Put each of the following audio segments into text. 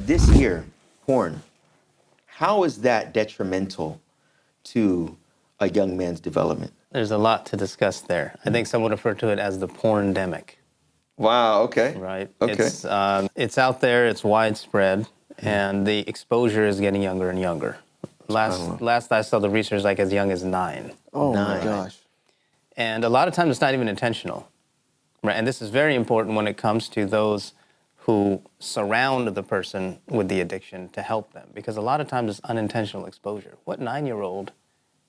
this here, porn, how is that detrimental to a young man's development? There's a lot to discuss there. I think some would refer to it as the porn-demic. Wow, okay. Right? Okay. It's out there, it's widespread, and the exposure is getting younger and younger. Last I saw the research, like as young as 9. Oh, 9. my gosh. And a lot of times it's not even intentional. Right? And this is very important when it comes to those who surround the person with the addiction to help them. Because a lot of times it's unintentional exposure. What 9-year-old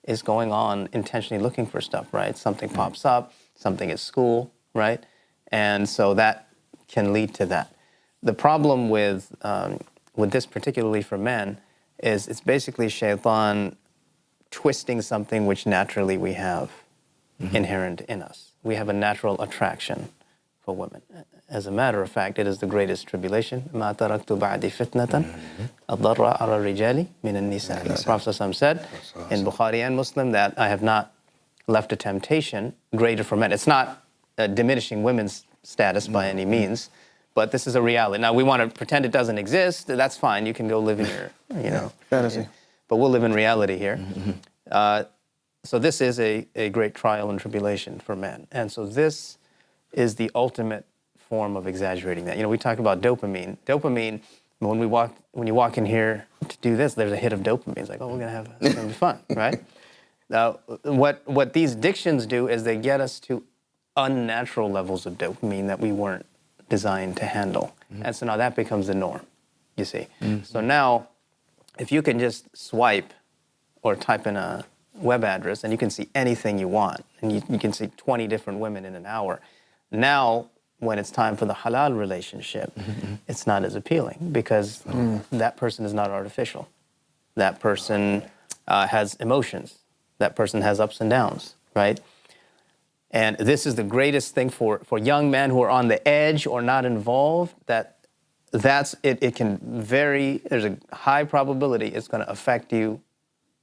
is going on intentionally looking for stuff, right? Something pops up, something at school, right? And so that can lead to that. The problem with this, particularly for men, is it's basically shaitan twisting something which naturally we have inherent in us. We have a natural attraction for women. As a matter of fact, it is the greatest tribulation. مَا تَرَكْتُ بَعْدِ فِتْنَةً أَضَرَّ عَلَى الرِّجَالِ مِنَ النِّسَاءِ. The Prophet ﷺ said in Bukhari and Muslim that I have not left a temptation greater for men. It's not diminishing women's status by any means, but this is a reality. Now, we want to pretend it doesn't exist. That's fine. You can go live in your, fantasy. But we'll live in reality here. So this is a great trial and tribulation for men. And so this is the ultimate form of exaggerating that. We talk about dopamine. Dopamine, when you walk in here to do this, there's a hit of dopamine. It's like, oh, it's gonna be fun, right? Now, what these addictions do is they get us to unnatural levels of dopamine that we weren't designed to handle. And so now that becomes the norm, you see. So now, if you can just swipe or type in a web address and you can see anything you want, and you can see 20 different women in an hour, now when it's time for the halal relationship, it's not as appealing because that person is not artificial. That person has emotions. That person has ups and downs, right? And this is the greatest thing for young men who are on the edge or not involved, that's it. It can vary. There's a high probability it's going to affect you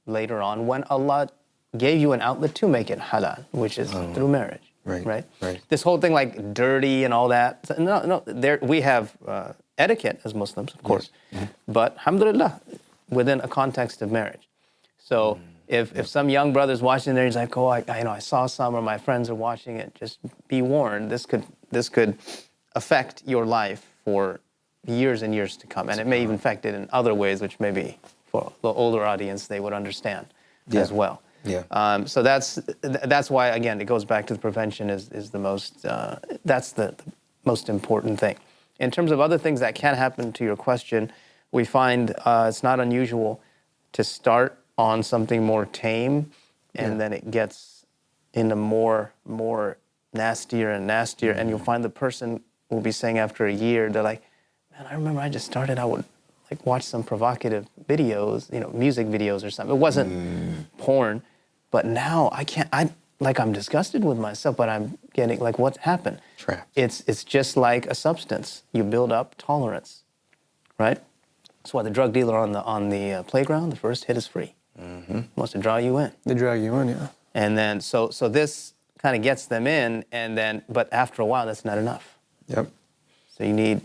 later on when Allah gave you an outlet to make it halal, which is through marriage. Right. This whole thing like dirty and all that. No. We have etiquette as Muslims, of course, but alhamdulillah, within a context of marriage. So if some young brother's watching there, he's like, oh, I saw some, or my friends are watching it. Just be warned. This could affect your life for years and years to come, and it may even affect it in other ways, which maybe for the older audience they would understand as well. Yeah. So that's why, again, it goes back to the prevention is the most, that's the most important thing. In terms of other things that can happen to your question, we find it's not unusual to start on something more tame and then it gets into more nastier and nastier, and you'll find the person will be saying after a year, they're like, man, I remember I just started, I would like watch some provocative videos, music videos or something. It wasn't porn. But now I'm disgusted with myself, but I'm getting, like, what's happened? Trapped. It's just like a substance. You build up tolerance, right? That's why the drug dealer on the playground, the first hit is free. Wants to draw you in. They drag you in, yeah. And then, so this kind of gets them in, but after a while, that's not enough. Yep. So you need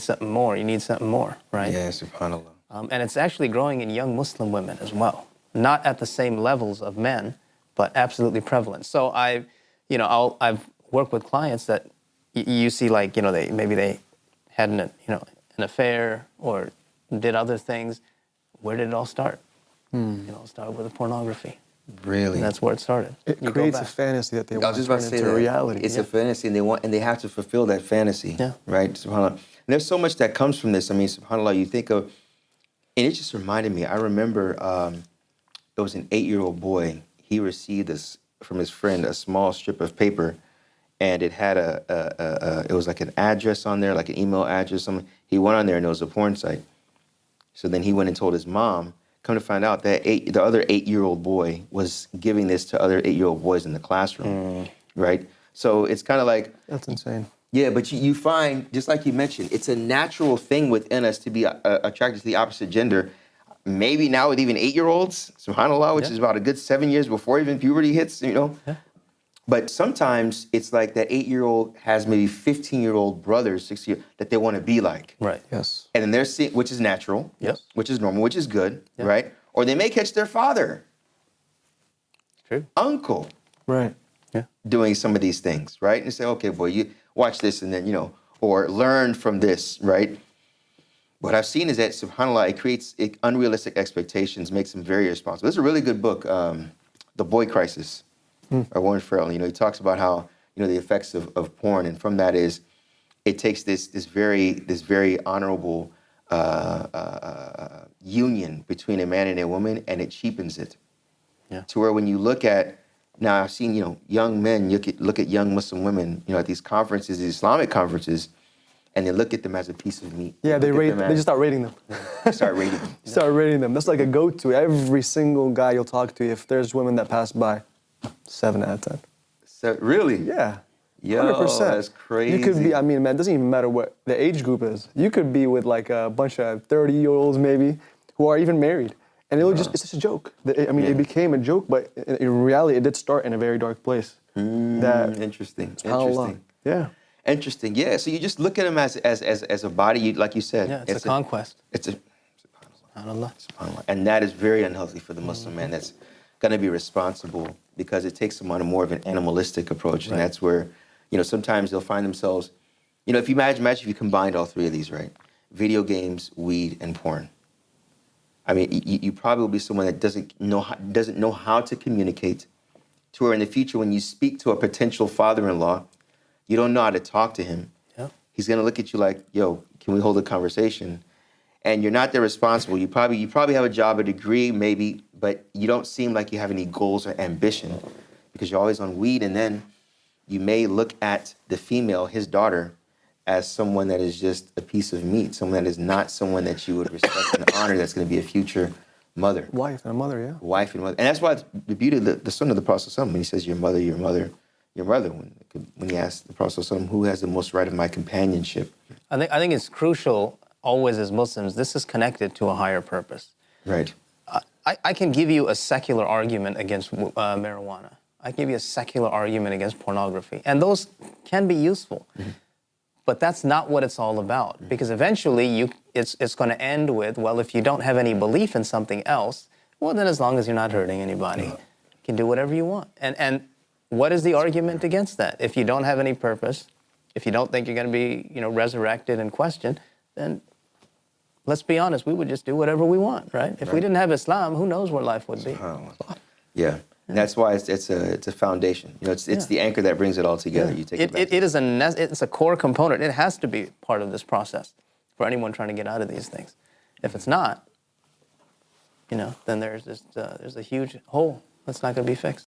something more. You need something more, right? Yeah, subhanAllah. And it's actually growing in young Muslim women as well. Not at the same levels of men, but absolutely prevalent. So I've worked with clients that you see, like, they had an affair or did other things. Where did it all start? It started with the pornography. Really? And that's where it started. It creates a fantasy that they want to turn into reality. It's a fantasy, and they have to fulfill that fantasy. Yeah. Right? SubhanAllah. And there's so much that comes from this. I mean, SubhanAllah, you think of, and it just reminded me. I remember. There was an 8-year-old boy. He received this from his friend, a small strip of paper, and it had it was like an address on there, like an email address. He went on there and it was a porn site. So then he went and told his mom. Come to find out that the other 8-year-old boy was giving this to other 8-year-old boys in the classroom, right? So it's kind of like... That's insane. Yeah, but you find, just like you mentioned, it's a natural thing within us to be attracted to the opposite gender. Maybe now with even 8-year-olds, subhanAllah, which is about a good 7 years before even puberty hits, But sometimes it's like that 8-year-old has maybe 15-year-old brother, 6-year that they want to be like. Right. Yes. And then they're seeing, which is natural, Yep. which is normal, which is good, Yep. right? Or they may catch their father, True. uncle, Right. Yeah. doing some of these things, right? And say, okay, boy, you watch this and then, or learn from this, right? What I've seen is that, subhanAllah, it creates unrealistic expectations, makes them very irresponsible. This is a really good book, The Boy Crisis, by Warren Farrell. He talks about how, the effects of porn, and from that is, it takes this very honorable union between a man and a woman, and it cheapens it. Yeah. To where when you look at, now I've seen, young men look at young Muslim women, at these conferences, these Islamic conferences, and they look at them as a piece of meat. Yeah, they just start rating them. Start rating them. Start rating them. That's like a go-to. Every single guy you'll talk to, if there's women that pass by, 7 out of 10. So, really? Yeah. Yo, 100%. that's crazy. You could be, man, it doesn't even matter what the age group is. You could be with like a bunch of 30-year-olds maybe who are even married. And it's just a joke. It became a joke, but in reality, it did start in a very dark place. Interesting. Yeah. Interesting. Yeah. So you just look at them as a body, like you said. Yeah, it's a conquest. SubhanAllah. And that is very unhealthy for the Muslim man. That's going to be responsible, because it takes them on a more of an animalistic approach. Right. And that's where, sometimes they'll find themselves, if you imagine if you combined all three of these, right? Video games, weed, and porn. I mean, you probably will be someone that doesn't know how to communicate, to where in the future, when you speak to a potential father-in-law, you don't know how to talk to him. Yeah. He's gonna look at you like, yo, can we hold a conversation? And you're not that responsible. You probably have a job, a degree, maybe, but you don't seem like you have any goals or ambition, because you're always on weed. And then you may look at the female, his daughter, as someone that is just a piece of meat, someone that is not someone that you would respect and honor, that's going to be a future mother. Wife and a mother, yeah. Wife and mother. And that's why the beauty of the son of the Prophet, when he says, your mother, your mother, your mother, when he asked the Prophet, who has the most right of my companionship? I think it's crucial, always as Muslims, this is connected to a higher purpose. Right. I can give you a secular argument against marijuana. I can give you a secular argument against pornography. And those can be useful. Mm-hmm. But that's not what it's all about, because eventually it's going to end with, well, if you don't have any belief in something else, well, then as long as you're not hurting anybody, you can do whatever you want. And what is the argument against that? If you don't have any purpose, if you don't think you're going to be, resurrected and questioned, then let's be honest, we would just do whatever we want, right? If we didn't have Islam, who knows where life would be? Yeah. And that's why it's a foundation. It's the anchor that brings it all together. You take it's a core component. It has to be part of this process for anyone trying to get out of these things. If it's not, then there's a huge hole that's not going to be fixed.